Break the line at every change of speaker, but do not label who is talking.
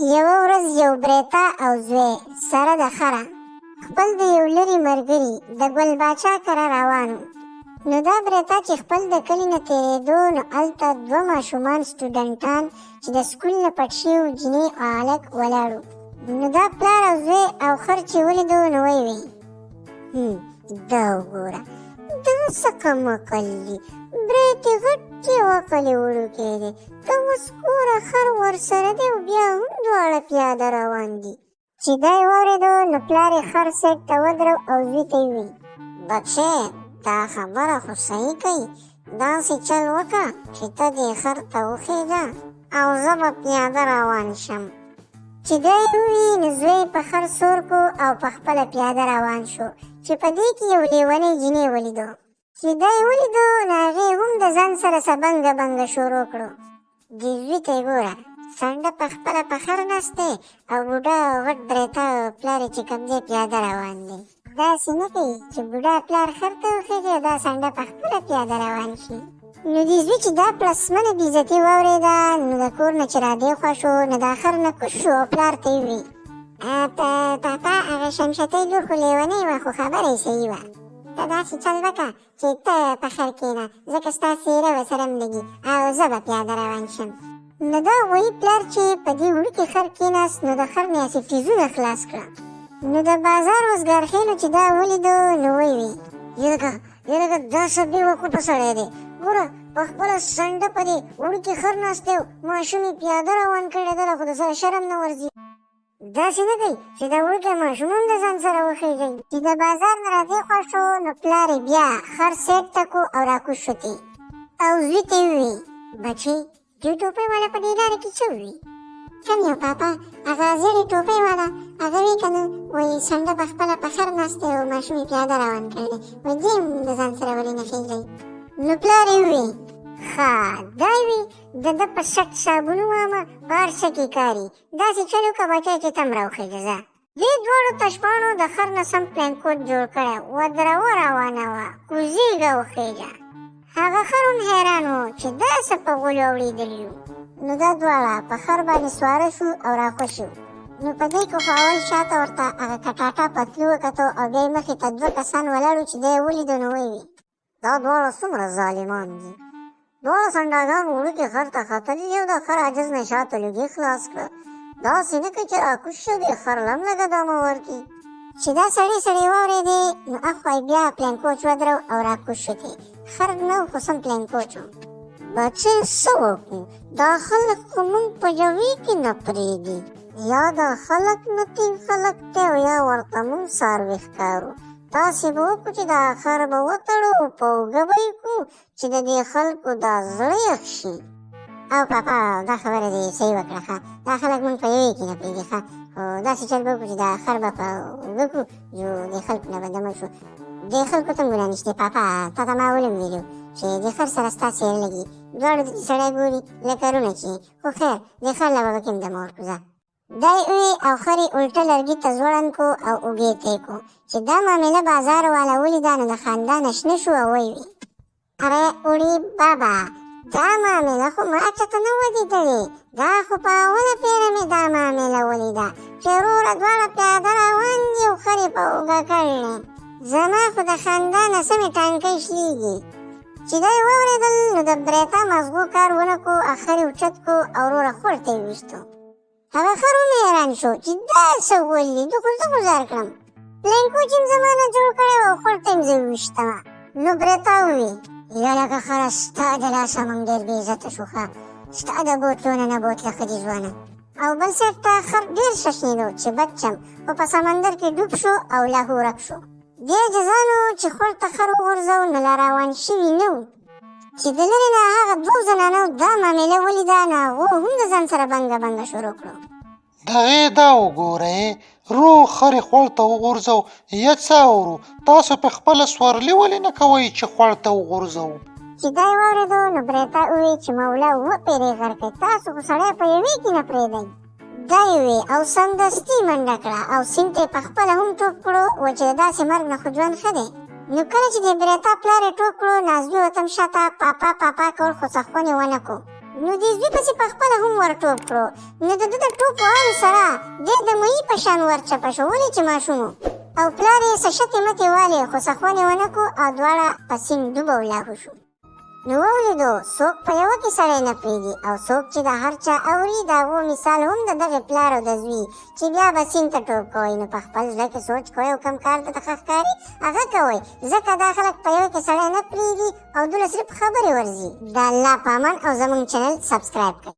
یوه ورځ یو بریتا او زوی سره د خره خپل د یو لرې ملګري د ګل باچا کره روان و. نو دا بریتا چې خپل د کلي نه تېرېدو نو هلته دوه ماشومان سټوډنټان چې د سکول نه پټ شوي جینۍ او هلک ولاړ و. نو دا پلار او زوی او خر چې ولیدو نو ویې دا وګوره دا څه کم عقل دي، برېتې غټې عقلې وړوکی دی، ته اوس ګوره خر ورسره دی او بیا هم دواړه پیاده روان دي. چې دا یې واورېدو نو پلار یې خر سیټ ته ودرو او زوی ته یې وویل بچی دا خبره خو صحیح کوي، داسې چل وکړه چې ته دې خر ته وخېږه او زه به پیاده روان شم. چې دا یې وویل نو زوی په خر سور کو او په خپله پیاده روان شو چې په دې کې یو لیونی جینۍ ولیدو. چې دا یې ولیدو نو هغې هم د ځان سره سبنګه بنګه شروع کړو. دې زوی ته یې ګوره سنډه په خپله په خر ناست دی او بوډا او غټ بریتا او پلار یې چې کوم دی پیاده روان دی. داسې نه کوي چې بوډا پلار خر ته وخېږي او دا سنډه په خپله پیاده روان شي. نو دې زوی چې دا پلسمنه بېعزتي واورېده نو د کور نه چې رادېخوا شو نو دا خر نه کوز شو او پلار ته یې وویل پاپا هغه شمشتۍ لور خو لیونۍ وه خو خبره یې صحیح وه، ته داسې چل وکړه چې ته په خر کښېنه ځکه ستا څېره به سره م لګي او زه به پیاده روان شم. نو دا غویي پلار چې په دې وړوکي خر کېناست نو د خر نه یې فیزونه خلاص کړه. نو د بازار وزګارخېلو چې دا ولیدو نو ویې ویل یرګه دا څه بې وقوفه سړی دی، ګوره په خپله سنډه په دې وړوکي خر ناست دی او ماشوم یې پیاده روان کړی دی خو د سره شرم نه ورځي. داسې نه کوي چې دا وړوکی ماشوم هم د ځان سره وخېږئ. چې د بازار نه رادېخوا شو نو پلار یې بیا خر سیټ ته کړو او راکوز شو ترې او زوی ته یې وویل بچی دې ټوپۍ والا په دې لاره کې څه ووي؟ کوم یو پاپا هغه زیړې ټوپۍ والا هغه وی که نه وایي سنډه په خپله په خر ناست دی او ماشوم یې پیاده روان کړی دی وایي دې هم د ځان سره ولې نه خېږئ؟ نو پلار یې وویل ښه دا وي د ده په سټ صابونو وامه په هر څه کې کاري، داسې چل وکړه بچی چې ته هم راوخېږه ځه. دې دواړو تشپاڼو د خر نه سم پلین کوټ جوړ کړی ودروه روانه وه کوزېږه وخېږه. هغه خر هم حیران و چې دا څه په غولو اورېدلي وو. نو دا دواړه په خر باندې سواره شو او راخوش شو. نو په دې کې خو اول شاته ورته هغه کټاټه پتلي وکتو او بیا یې مخې ته دوه کسان ولاړ وو چې دی یې ولیدو نو ویې ویل دا دواړه څومره ظالمان دي، دواړه سنډاګان وړوکي خر ته ختلي یو د خر عاجز نه شاته لوګي خلاص کړه، داسې نه کوي چې راکوز شو دې خر له هم لږه دمه ورکړي. چې دا سړې واورېدې نو اخوا یې بیا پلین کوچ ودرو او راکوز شو ترې. خر نه و خو سم پلین کوچ و. بچې څه وکړو دا خلک خو موږ په یوې کې نه پرېږدي، یا دا خلک نتین خلک دی او یا ورته موږ څاروي ښکارو. تاسې به وکړو چې دا خر به وتړو په اوږه به یې کړو چې د دې خلکو دا زړه یخ شي. او پاپا دا خبره دې صحیح وکړه ښه، دا خلک موږ په یوې کې نه پرېږدي ښه، خو داسې چل به وکړو چې دا خر به په اوږه کړو جو دې خلکو نه به دمه شو. دې خلکو ته هم ګناه نشته پاپا، تا ته ما ولې ویلي چې دې خر سره ستا څېره لګي، دواړو ته چې سړی ګوري لکه رونه چې خو خیر دې خر له به پکې هم دمه ورکړو ځه. دا یې وویل او خر یې الټه لرګي ته ځوړند کړو او اوږې ته یې کړو. چې دا معامله بازار والا ولیده نو د خندانه شنه شو او ویې ویل اره اوړي بابا دا معامله خو ما چاته نه وه لیدلې، دا خو په اوله پیره مې دا معامله ولیده چې وروره دواړه پیاده روان دي او خر یې په اوږه کړلې، زما خو د خندا نه سمې ټانکۍ شلېږي. چې دا یې واورېدل نو د بریتا مغزو کار ونه کړو او خر یې اوچت کړو او وروره خور ته یې ویشتو. هغه خر هم حیران شو چې دا څه ولي ده خو زه ګزار کړم، پلین کوچ یې زما نه جوړ کړی او خور ته یې زه وویشتمه. نو بریتا وویل یالکه خره ستا د لاسه موږ ډېر بې عزته شو ښه، ستا د بوتلونه نه بوتله ښه دي ځوانه. او بل سیټ ته خر ډېر ششنېدو چې بد چم خو په سمندر کې ډوب شو او لاهو ورک شو. دې عاجزانو چې خور ته خر وغورځو نو لا روان شوي نه وو. چې د لرې نه هغه دوو زنانو دا معامله ولیده نو هغو هم د ځان سره بنګه شروع کړو.
د هغې دا وګورئ روغ خر یې خوړ ته وغورځو یا څه اورو، تاسو په خپله سورلي ولې نه کوئ چې خوړ ته وغورځو؟
چې دا یې واورېدو نو بریتا وویل چې مولا وپېرې غرقې تاسو خو سړی په یوې کې نه پرېږدئ. دا یې وویل او سمدستي منډه کړه او سیند ته یې پخپله هم ټوپ کړو و چې د داسې مرګ نه خو ژوند ښه دی. نو کله چې د بریتا پلار یې ټوپ کړو نازوي ورته هم شاته پاپا کول خو څه خوند یې ونه کړو. نو د زوی پسې په خپله هم ور ټوپ کړو. نو د ده د ټوپ وهلو سره دی د مهي په شان ور چپه شو، ولې چې ماشوم او پلار یې څه شتې متې والې خو سخونې ونه کړو او دواړه په سیند ډوبه ولاړو شو. نو وولیدو څوک په یوه کې سړی نه پرېږدي او څوک چې د هر چا اوري د هغو مثال هم د دغې پلار او د زوی چې بیا به سیند ته ټوپ کوئ. نو په خپل زړه کې سوچ کوئ او کوم کار درته ښه ښکاري هغه کوئ، ځکه دا خلک په یوه کې سړی نه پرېږدي او دوی صرف خبرې ورځي. د الله په امان او زموږ چینل سبسکرایب کړئ.